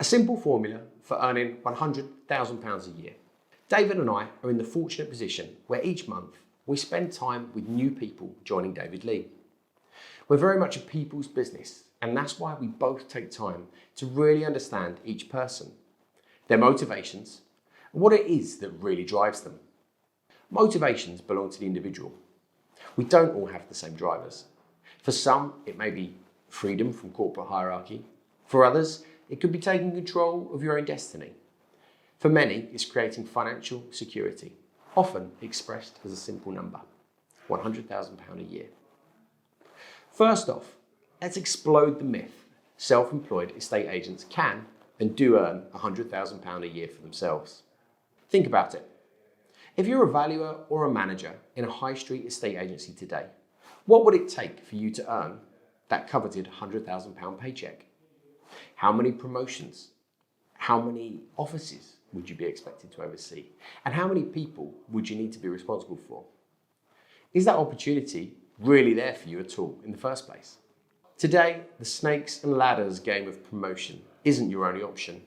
A simple formula for earning £100,000 a year. David and I are in the fortunate position where each month we spend time with new people joining David Lee. We're very much a people's business, and that's why we both take time to really understand each person, their motivations, and what it is that really drives them. Motivations belong to the individual. We don't all have the same drivers. For some, it may be freedom from corporate hierarchy. For others, it could be taking control of your own destiny. For many, it's creating financial security, often expressed as a simple number, £100,000 a year. First off, let's explode the myth self-employed estate agents can and do earn £100,000 a year for themselves. Think about it. If you're a valuer or a manager in a high street estate agency today, what would it take for you to earn that coveted £100,000 paycheck? How many promotions? How many offices would you be expected to oversee? And how many people would you need to be responsible for? Is that opportunity really there for you at all in the first place? Today, the snakes and ladders game of promotion isn't your only option.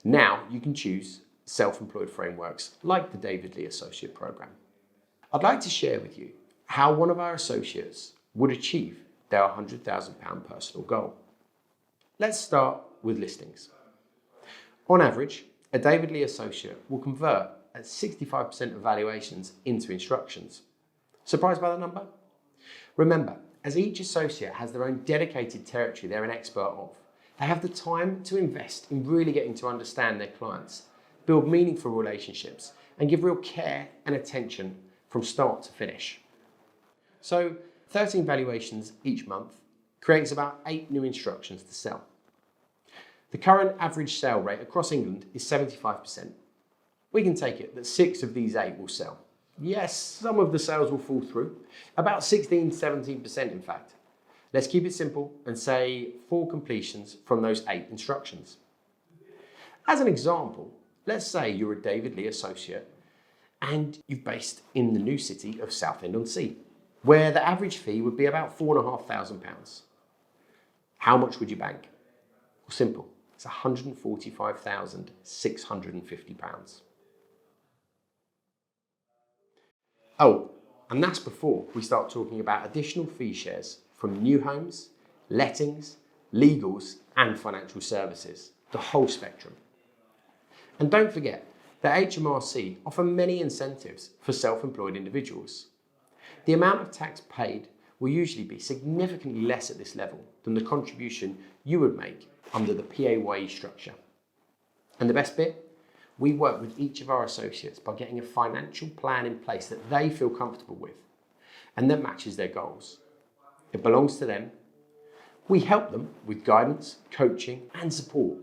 Now you can choose self-employed frameworks like the David Lee Associate Programme. I'd like to share with you how one of our associates would achieve their £100,000 personal goal. Let's start with listings. On average, a David Lee associate will convert at 65% of valuations into instructions. Surprised by that number? Remember, as each associate has their own dedicated territory they're an expert of, they have the time to invest in really getting to understand their clients, build meaningful relationships, and give real care and attention from start to finish. So 13 valuations each month creates about 8 new instructions to sell. The current average sale rate across England is 75%. We can take it that 6 of these 8 will sell. Yes, some of the sales will fall through, about 16-17% in fact. Let's keep it simple and say 4 completions from those 8 instructions. As an example, let's say you're a David Lee associate and you're based in the new city of Southend-on-Sea, where the average fee would be about £4,500. How much would you bank? Well, simple, it's £145,650. Oh, and that's before we start talking about additional fee shares from new homes, lettings, legals, and financial services, the whole spectrum. And don't forget that HMRC offer many incentives for self-employed individuals. The amount of tax paid will usually be significantly less at this level than the contribution you would make under the PAYE structure. And the best bit? We work with each of our associates by getting a financial plan in place that they feel comfortable with and that matches their goals. It belongs to them. We help them with guidance, coaching and support,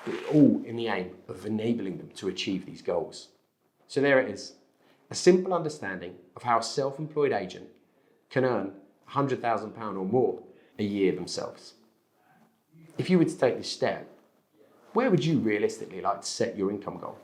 but all in the aim of enabling them to achieve these goals. So there it is, a simple understanding of how a self-employed agent can earn £100,000 or more a year themselves. If you were to take this step, where would you realistically like to set your income goal?